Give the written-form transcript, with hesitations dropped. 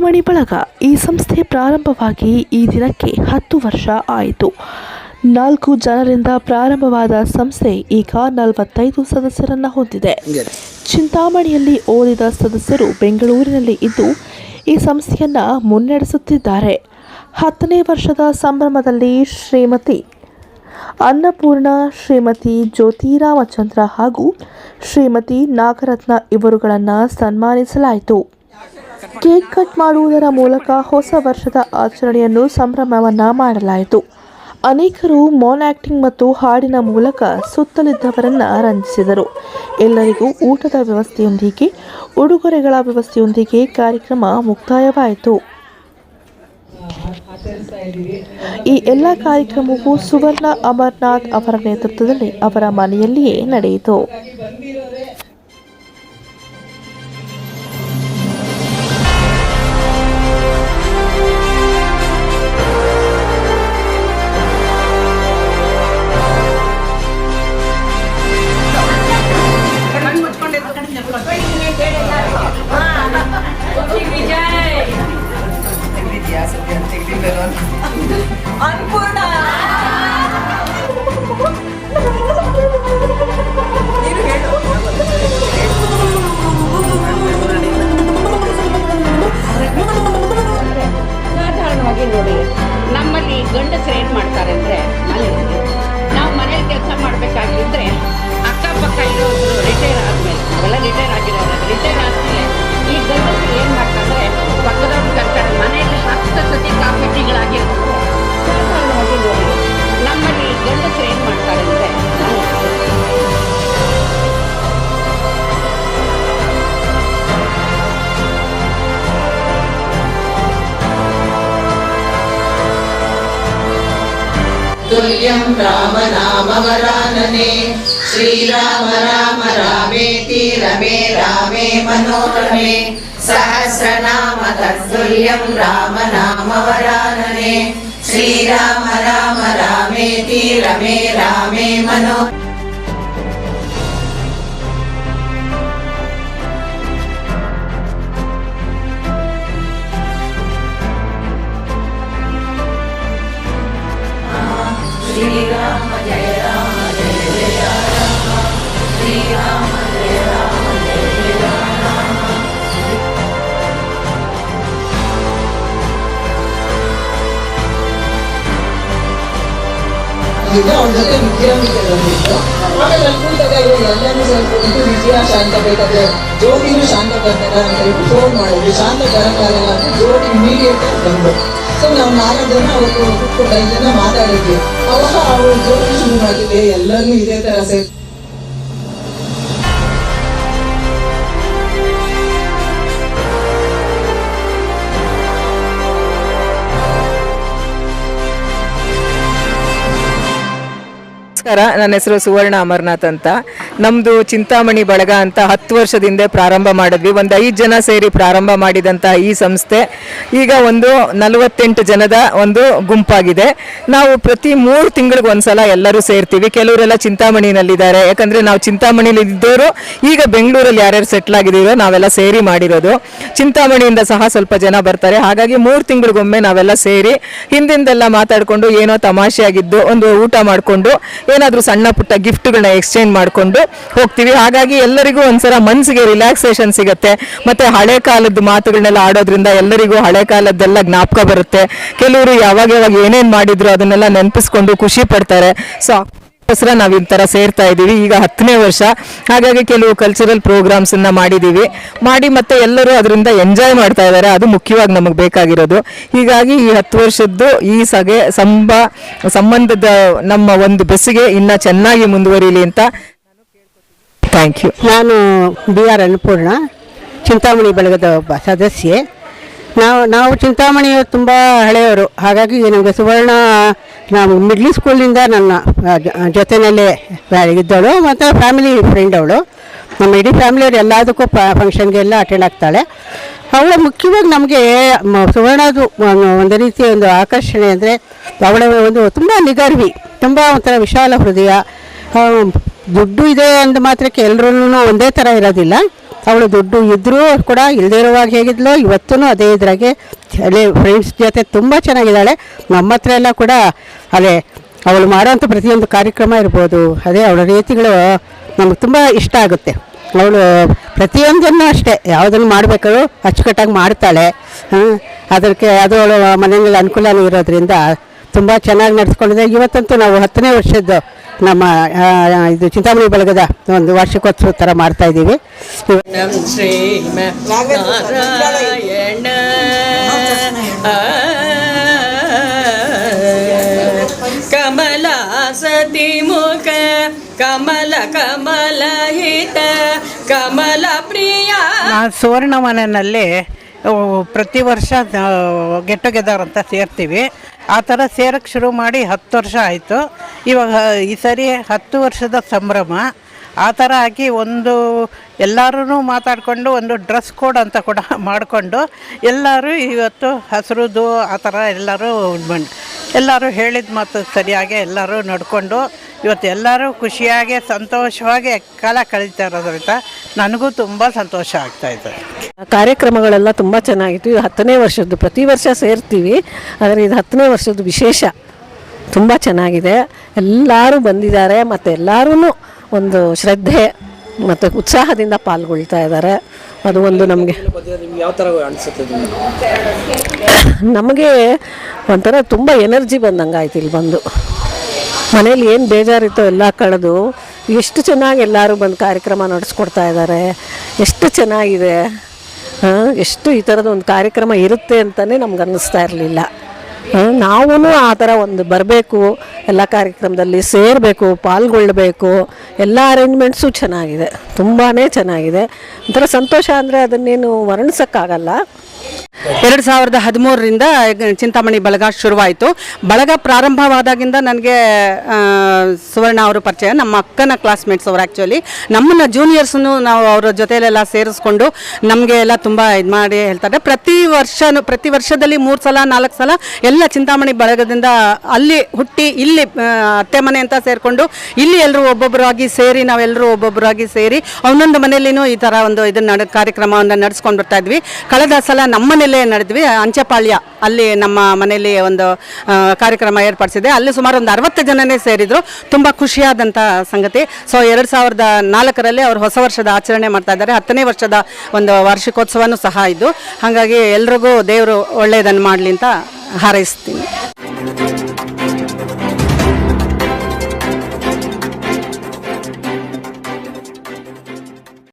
ಚಿಂತಾಮಣಿ ಬಳಗ ಈ ಸಂಸ್ಥೆ ಪ್ರಾರಂಭವಾಗಿ ಈ ದಿನಕ್ಕೆ 10 ವರ್ಷ ಆಯಿತು. 4 ಜನರಿಂದ ಪ್ರಾರಂಭವಾದ ಸಂಸ್ಥೆ ಈಗ 45 ಸದಸ್ಯರನ್ನು ಹೊಂದಿದೆ. ಚಿಂತಾಮಣಿಯಲ್ಲಿ ಓದಿದ ಸದಸ್ಯರು ಬೆಂಗಳೂರಿನಲ್ಲಿ ಇದ್ದು ಈ ಸಂಸ್ಥೆಯನ್ನು ಮುನ್ನಡೆಸುತ್ತಿದ್ದಾರೆ. 10ನೇ ವರ್ಷದ ಸಂಭ್ರಮದಲ್ಲಿ ಶ್ರೀಮತಿ ಅನ್ನಪೂರ್ಣ, ಶ್ರೀಮತಿ ಜ್ಯೋತಿ ರಾಮಚಂದ್ರ ಹಾಗೂ ಶ್ರೀಮತಿ ನಾಗರತ್ನ ಇವರುಗಳನ್ನು ಸನ್ಮಾನಿಸಲಾಯಿತು. ಕೇಕ್ ಕಟ್ ಮಾಡುವುದರ ಮೂಲಕ ಹೊಸ ವರ್ಷದ ಆಚರಣೆಯನ್ನು ಸಂಭ್ರಮವನ್ನು ಮಾಡಲಾಯಿತು. ಅನೇಕರು ಮೌನ್ ಆಕ್ಟಿಂಗ್ ಮತ್ತು ಹಾಡಿನ ಮೂಲಕ ಸುತ್ತಲಿದ್ದವರನ್ನು ರಂಜಿಸಿದರು. ಎಲ್ಲರಿಗೂ ಊಟದ ವ್ಯವಸ್ಥೆಯೊಂದಿಗೆ ಉಡುಗೊರೆಗಳ ವ್ಯವಸ್ಥೆಯೊಂದಿಗೆ ಕಾರ್ಯಕ್ರಮ ಮುಕ್ತಾಯವಾಯಿತು. ಈ ಎಲ್ಲ ಕಾರ್ಯಕ್ರಮವು ಸುವರ್ಣ ಅಮರನಾಥ್ ಅವರ ನೇತೃತ್ವದಲ್ಲಿ ಅವರ ಮನೆಯಲ್ಲಿಯೇ ನಡೆಯಿತು. ಅನ್ನಪೂರ್ಣ ಸಾಧಾರಣವಾಗಿ ನೋಡಿ, ನಮ್ಮಲ್ಲಿ ಗಂಡಸರು ಏನ್ ಮಾಡ್ತಾರೆ ಅಂದ್ರೆ, ನಾವು ಮನೇಲಿ ಕೆಲಸ ಮಾಡ್ಬೇಕಾಗಿದ್ರೆ ಅಕ್ಕಪಕ್ಕ ಇರೋದು ರಿಟೈರ್ ಆದ್ಮೇಲೆ, ನಾವೆಲ್ಲ ರಿಟೈರ್ ಆಗಿರೋದು, ರಿಟೈರ್ ಆದ್ಮೇಲೆ ಈ ಗಂಡಸರು ಏನ್ ಮಾಡ್ತಾರೆ, ಪಕ್ಕದವ್ರು ಕರ್ತಾರೆ, ಮನೆಯಲ್ಲಿ 10 ಸತಿ ಕಾಫಿ ಟೀಗಳಾಗಿರ್ತಾರೆ. ಸಾಧಾರಣವಾಗಿ ನೋಡಿ, ನಮ್ಮಲ್ಲಿ ಗಂಡಸರು ಏನ್ ಮಾಡ್ತಾರೆ ಅಂದ್ರೆ, ತುಲ್ಯಂ ರಾಮ ನಾಮ ವರಾನನೆ ಶ್ರೀರಾಮ ರಾಮ ರಾಮೇತಿ ರಮೇ ರಾಮೇ ಮನೋರಮೆ ಸಹಸ್ರನಾಮ ತತ್ತುಲ್ಯಂ ರಾಮ ನಾಮ ವರಾನನೆ ಶ್ರೀರಾಮ ರಾಮ ರಾಮೇತಿ ರಮೇ ರಾಮೇ ಮನೋ. ಶ್ರೀರಾಮ ಜಯ ರಾಮ ಜಯ ಜಯ ರಾಮ ಶ್ರೀರಾಮ ಜಯ ರಾಮ ಜಯ ಜಯ ರಾಮ. ಅವ್ರ ಜೊತೆ ವಿದ್ಯಾರ್ಥಿಗಳಿತ್ತು. ಆಮೇಲೆ ಅಲ್ಲಿ ಕೂತಾಗ ಇವಾಗ ಎಲ್ಲರೂ ಸ್ವಲ್ಪ ವಿಜಯ ಶಾಂತ ಬೇಕಾದ್ರೆ ಜ್ಯೋತಿನೂ ಶಾಂತ ಬರ್ತಾರ ಅಂತ ಹೇಳಿ ಫೋನ್ ಮಾಡಿದ್ವಿ. ಶಾಂತ ಬರೋಕ್ಕಾಗಲ್ಲ ಅಂತ ಜ್ಯೋತಿ ಇಮಿಡಿಯೇಟ್ ಆಗಿ ಬಂದು, ಸೊ ನಾವು 4 ಜನ ಅವತ್ತು ಕೂತ್ಕೊಂಡು 5 ಜನ ಮಾತಾಡಿದ್ವಿ. ಅವಾಗ ಅವ್ರು ಜ್ಯೋತಿ ಶುರು ಮಾಡಿದ್ವಿ, ಎಲ್ಲರೂ ಇದೇ ತರ ಸೇರಿ. ನಮಸ್ಕಾರ, ನನ್ನ ಹೆಸರು ಸುವರ್ಣ ಅಮರನಾಥ್ ಅಂತ. ನಮ್ಮದು ಚಿಂತಾಮಣಿ ಬಳಗ ಅಂತ 10 ವರ್ಷದಿಂದ ಪ್ರಾರಂಭ ಮಾಡಿದ್ವಿ. ಒಂದು 5 ಜನ ಸೇರಿ ಪ್ರಾರಂಭ ಮಾಡಿದಂಥ ಈ ಸಂಸ್ಥೆ ಈಗ ಒಂದು 48 ಜನದ ಒಂದು ಗುಂಪಾಗಿದೆ. ನಾವು ಪ್ರತಿ 3 ತಿಂಗಳಿಗೆ ಒಂದ್ಸಲ ಎಲ್ಲರೂ ಸೇರ್ತೀವಿ. ಕೆಲವರೆಲ್ಲ ಚಿಂತಾಮಣಿನಲ್ಲಿದ್ದಾರೆ, ಯಾಕಂದರೆ ನಾವು ಚಿಂತಾಮಣಿಲಿ ಇದ್ದವರು ಈಗ ಬೆಂಗಳೂರಲ್ಲಿ ಯಾರ್ಯಾರು ಸೆಟ್ಲ್ ಆಗಿದ್ದೀರೋ ನಾವೆಲ್ಲ ಸೇರಿ ಮಾಡಿರೋದು. ಚಿಂತಾಮಣಿಯಿಂದ ಸಹ ಸ್ವಲ್ಪ ಜನ ಬರ್ತಾರೆ. ಹಾಗಾಗಿ 3 ತಿಂಗಳಿಗೊಮ್ಮೆ ನಾವೆಲ್ಲ ಸೇರಿ ಹಿಂದಿಂದೆಲ್ಲ ಮಾತಾಡಿಕೊಂಡು ಏನೋ ತಮಾಷೆ ಆಗಿದ್ದು ಒಂದು ಊಟ ಮಾಡಿಕೊಂಡು ಏನಾದರೂ ಸಣ್ಣ ಪುಟ್ಟ ಗಿಫ್ಟ್ಗಳನ್ನ ಎಕ್ಸ್ಚೇಂಜ್ ಮಾಡಿಕೊಂಡು ಹೋಗ್ತೀವಿ. ಹಾಗಾಗಿ ಎಲ್ಲರಿಗೂ ಒಂದ್ಸಲ ಮನಸ್ಸಿಗೆ ರಿಲ್ಯಾಕ್ಸೇಷನ್ ಸಿಗುತ್ತೆ. ಮತ್ತು ಹಳೆ ಕಾಲದ ಮಾತುಗಳನ್ನೆಲ್ಲ ಆಡೋದ್ರಿಂದ ಎಲ್ಲರಿಗೂ ಹಳೆ ಕಾಲದ್ದೆಲ್ಲ ಜ್ಞಾಪಕ ಬರುತ್ತೆ. ಕೆಲವರು ಯಾವಾಗ ಏನೇನು ಮಾಡಿದ್ರು ಅದನ್ನೆಲ್ಲ ನೆನಪಿಸ್ಕೊಂಡು ಖುಷಿ ಪಡ್ತಾರೆ. ಸೊ ದಸರಾ ನಾವು ಈ ಥರ ಸೇರ್ತಾ ಇದ್ದೀವಿ. ಈಗ 10ನೇ ವರ್ಷ. ಹಾಗಾಗಿ ಕೆಲವು ಕಲ್ಚರಲ್ ಪ್ರೋಗ್ರಾಮ್ಸನ್ನು ಮಾಡಿ ಮತ್ತೆ ಎಲ್ಲರೂ ಅದರಿಂದ ಎಂಜಾಯ್ ಮಾಡ್ತಾ ಇದ್ದಾರೆ. ಅದು ಮುಖ್ಯವಾಗಿ ನಮಗೆ ಬೇಕಾಗಿರೋದು. ಹೀಗಾಗಿ ಈ 10 ವರ್ಷದ್ದು ಈ ಸಂಬಂಧದ ನಮ್ಮ ಒಂದು ಬೆಸಿಗೆ ಇನ್ನೂ ಚೆನ್ನಾಗಿ ಮುಂದುವರಿಲಿ ಅಂತ ಥ್ಯಾಂಕ್ ಯು. ನಾನು BR ಅನ್ನಪೂರ್ಣ, ಚಿಂತಾಮಣಿ ಬಳಗದ ಒಬ್ಬ ಸದಸ್ಯೆ. ನಾವು ಚಿಂತಾಮಣಿಯವರು ತುಂಬ ಹಳೆಯವರು. ಹಾಗಾಗಿ ನಮಗೆ ಸುವರ್ಣ, ನಾವು ಮಿಡ್ಲ್ ಸ್ಕೂಲಿಂದ ನನ್ನ ಜೊತೆಯಲ್ಲೇ ಇದ್ದವಳು ಮತ್ತು ಫ್ಯಾಮಿಲಿ ಫ್ರೆಂಡ್ ಅವಳು. ನಮ್ಮ ಇಡೀ ಫ್ಯಾಮಿಲಿಯವರು ಎಲ್ಲದಕ್ಕೂ ಫಂಕ್ಷನ್ಗೆಲ್ಲ ಅಟೆಂಡ್ ಆಗ್ತಾಳೆ. ಅವಳ ಮುಖ್ಯವಾಗಿ ನಮಗೆ ಸುವರ್ಣದು ಒಂದು ರೀತಿಯ ಒಂದು ಆಕರ್ಷಣೆ ಅಂದರೆ ಅವಳ ಒಂದು ತುಂಬ ನಿಗರ್ವಿ, ತುಂಬ ಒಂಥರ ವಿಶಾಲ ಹೃದಯ. ದುಡ್ಡು ಇದೆ ಅಂದ ಮಾತ್ರಕ್ಕೆ ಎಲ್ಲರೂ ಒಂದೇ ಥರ ಇರೋದಿಲ್ಲ. ಅವಳು ದುಡ್ಡು ಇದ್ದರೂ ಕೂಡ ಇಲ್ಲದೇ ಇರುವಾಗ ಹೇಗಿದ್ಲು ಇವತ್ತೂ ಅದೇ ಇದ್ರಾಗೆ ಅಲ್ಲೇ ಫ್ರೆಂಡ್ಸ್ ಜೊತೆ ತುಂಬ ಚೆನ್ನಾಗಿದ್ದಾಳೆ. ನಮ್ಮ ಹತ್ರ ಎಲ್ಲ ಕೂಡ ಅದೇ ಅವಳು ಮಾಡೋಂಥ ಪ್ರತಿಯೊಂದು ಕಾರ್ಯಕ್ರಮ ಇರ್ಬೋದು, ಅದೇ ಅವಳ ರೀತಿಗಳು ನಮ್ಗೆ ತುಂಬ ಇಷ್ಟ ಆಗುತ್ತೆ. ಅವಳು ಪ್ರತಿಯೊಂದನ್ನು ಅಷ್ಟೇ ಯಾವುದನ್ನು ಮಾಡಬೇಕಾದ್ರೂ ಅಚ್ಚುಕಟ್ಟಾಗಿ ಮಾಡ್ತಾಳೆ. ಅದಕ್ಕೆ ಅದು ಅವಳು ಮನೆಯಲ್ಲಿ ಅನುಕೂಲನೂ ಇರೋದ್ರಿಂದ ತುಂಬ ಚೆನ್ನಾಗಿ ನಡೆಸ್ಕೊಂಡಿದೆ. ಇವತ್ತಂತೂ ನಾವು 10ನೇ ವರ್ಷದ್ದು ನಮ್ಮ ಇದು ಚಿಂತಾಮಣಿ ಬಳಗದ ಒಂದು ವಾರ್ಷಿಕೋತ್ಸವ ಥರ ಮಾಡ್ತಾ ಇದ್ದೀವಿ. ಕಮಲ ಸತಿ ಮುಖ ಕಮಲ ಕಮಲ ಹಿತ ಕಮಲ ಪ್ರಿಯ. ನಾನು ಸುವರ್ಣ ಮನೆಯಲ್ಲಿ ಪ್ರತಿ ವರ್ಷ ಗೆಟ್ ಟುಗೆದರ್ ಅಂತ ಸೇರ್ತೀವಿ. ಆ ಥರ ಸೇರಕ್ಕೆ ಶುರು ಮಾಡಿ 10 ವರ್ಷ ಆಯಿತು. ಇವಾಗ ಈ ಸರಿ 10 ವರ್ಷದ ಸಂಭ್ರಮ. ಆ ಥರ ಆಗಿ ಒಂದು ಎಲ್ಲರೂ ಮಾತಾಡಿಕೊಂಡು ಒಂದು ಡ್ರೆಸ್ ಕೋಡ್ ಅಂತ ಕೂಡ ಮಾಡಿಕೊಂಡು ಎಲ್ಲರೂ ಇವತ್ತು ಹಸಿರುದು ಆ ಥರ ಎಲ್ಲರೂ ಹೇಳಿದ ಮಾತು ಸರಿಯಾಗಿ ಎಲ್ಲರೂ ನಡ್ಕೊಂಡು ಇವತ್ತು ಎಲ್ಲರೂ ಖುಷಿಯಾಗಿ ಸಂತೋಷವಾಗಿ ಕಾಲ ಕಳೀತಾ ಇರೋದ್ರಿಂದ ನನಗೂ ತುಂಬ ಸಂತೋಷ ಆಗ್ತಾಯಿದೆ. ಕಾರ್ಯಕ್ರಮಗಳೆಲ್ಲ ತುಂಬ ಚೆನ್ನಾಗಿತ್ತು. ಇದು 10ನೇ ವರ್ಷದ್ದು, ಪ್ರತಿ ವರ್ಷ ಸೇರ್ತೀವಿ, ಆದರೆ ಇದು 10ನೇ ವರ್ಷದ್ದು ವಿಶೇಷ. ತುಂಬ ಚೆನ್ನಾಗಿದೆ, ಎಲ್ಲರೂ ಬಂದಿದ್ದಾರೆ ಮತ್ತು ಎಲ್ಲರೂ ಒಂದು ಶ್ರದ್ಧೆ ಮತ್ತು ಉತ್ಸಾಹದಿಂದ ಪಾಲ್ಗೊಳ್ತಾ ಇದ್ದಾರೆ. ಅದು ಒಂದು ನಮಗೆ ನಮಗೆ ಒಂಥರ ತುಂಬ ಎನರ್ಜಿ ಬಂದಂಗೆ ಆಯ್ತು. ಇಲ್ಲಿ ಬಂದು ಮನೇಲಿ ಏನು ಬೇಜಾರಿತ್ತೋ ಎಲ್ಲ ಕಳೆದು ಎಷ್ಟು ಚೆನ್ನಾಗಿ ಎಲ್ಲರೂ ಬಂದು ಕಾರ್ಯಕ್ರಮ ನಡೆಸ್ಕೊಡ್ತಾ ಇದ್ದಾರೆ. ಎಷ್ಟು ಚೆನ್ನಾಗಿದೆ, ಎಷ್ಟು ಈ ಥರದ ಒಂದು ಕಾರ್ಯಕ್ರಮ ಇರುತ್ತೆ ಅಂತಲೇ ನಮ್ಗೆ ಅನ್ನಿಸ್ತಾ ಇರಲಿಲ್ಲ. ನಾವೂ ಆ ಥರ ಒಂದು ಬರಬೇಕು, ಎಲ್ಲ ಕಾರ್ಯಕ್ರಮದಲ್ಲಿ ಸೇರಬೇಕು, ಪಾಲ್ಗೊಳ್ಳಬೇಕು. ಎಲ್ಲ ಅರೇಂಜ್ಮೆಂಟ್ಸು ಚೆನ್ನಾಗಿದೆ, ತುಂಬಾ ಚೆನ್ನಾಗಿದೆ. ಒಂಥರ ಸಂತೋಷ ಅಂದರೆ ಅದನ್ನೇನು ವರ್ಣಿಸೋಕ್ಕಾಗಲ್ಲ. 2013ರಿಂದ ಚಿಂತಾಮಣಿ ಬಳಗ ಶುರುವಾಯಿತು. ಬಳಗ ಪ್ರಾರಂಭವಾದಾಗಿಂದ ನನಗೆ ಸುವರ್ಣ ಅವರು ಪರಿಚಯ. ನಮ್ಮ ಅಕ್ಕನ ಕ್ಲಾಸ್ಮೇಟ್ಸ್ ಅವರು. ಆ್ಯಕ್ಚುಲಿ ನಮ್ಮನ್ನು ಜೂನಿಯರ್ಸನ್ನು ನಾವು ಅವರ ಜೊತೆಯಲ್ಲೆಲ್ಲ ಸೇರಿಸ್ಕೊಂಡು ನಮಗೆ ಎಲ್ಲ ತುಂಬ ಇದು ಮಾಡಿ ಹೇಳ್ತಾರೆ. ಪ್ರತಿ ವರ್ಷದಲ್ಲಿ 3 ಸಲ 4 ಸಲ ಎಲ್ಲ ಚಿಂತಾಮಣಿ ಬಳಗದಿಂದ ಅಲ್ಲಿ ಹುಟ್ಟಿ ಇಲ್ಲಿ ಅತ್ತೆ ಮನೆ ಅಂತ ಸೇರಿಕೊಂಡು ಇಲ್ಲಿ ಎಲ್ಲರೂ ಒಬ್ಬೊಬ್ಬರಾಗಿ ಸೇರಿ ನಾವೆಲ್ಲರೂ ಒಬ್ಬೊಬ್ಬರಾಗಿ ಸೇರಿ ಒಂದೊಂದು ಮನೆಯಲ್ಲಿನೂ ಈ ಥರ ಒಂದು ಇದನ್ನು ಕಾರ್ಯಕ್ರಮವನ್ನು ನಡೆಸ್ಕೊಂಡು ಬರ್ತಾ ಇದ್ವಿ. ಕಳೆದ ಸಲ ನಮ್ಮ ಮನೆಯಲ್ಲೇ ನಡೆದ್ವಿ, ಅಂಚೆಪಾಳ್ಯ ಅಲ್ಲಿ ನಮ್ಮ ಮನೆಯಲ್ಲಿ ಒಂದು ಕಾರ್ಯಕ್ರಮ ಏರ್ಪಡಿಸಿದೆ. ಅಲ್ಲಿ ಸುಮಾರು ಒಂದು 60 ಜನನೇ ಸೇರಿದ್ರು. ತುಂಬ ಖುಷಿಯಾದಂಥ ಸಂಗತಿ. ಸೊ 2004ರಲ್ಲಿ ಅವರು ಹೊಸ ವರ್ಷದ ಆಚರಣೆ ಮಾಡ್ತಾ ಇದ್ದಾರೆ. 10ನೇ ವರ್ಷದ ಒಂದು ವಾರ್ಷಿಕೋತ್ಸವನೂ ಸಹ ಇದ್ದು, ಹಾಗಾಗಿ ಎಲ್ರಿಗೂ ದೇವರು ಒಳ್ಳೆಯದನ್ನು ಮಾಡಲಿ ಅಂತ ಹಾರೈಸ್ತೀನಿ.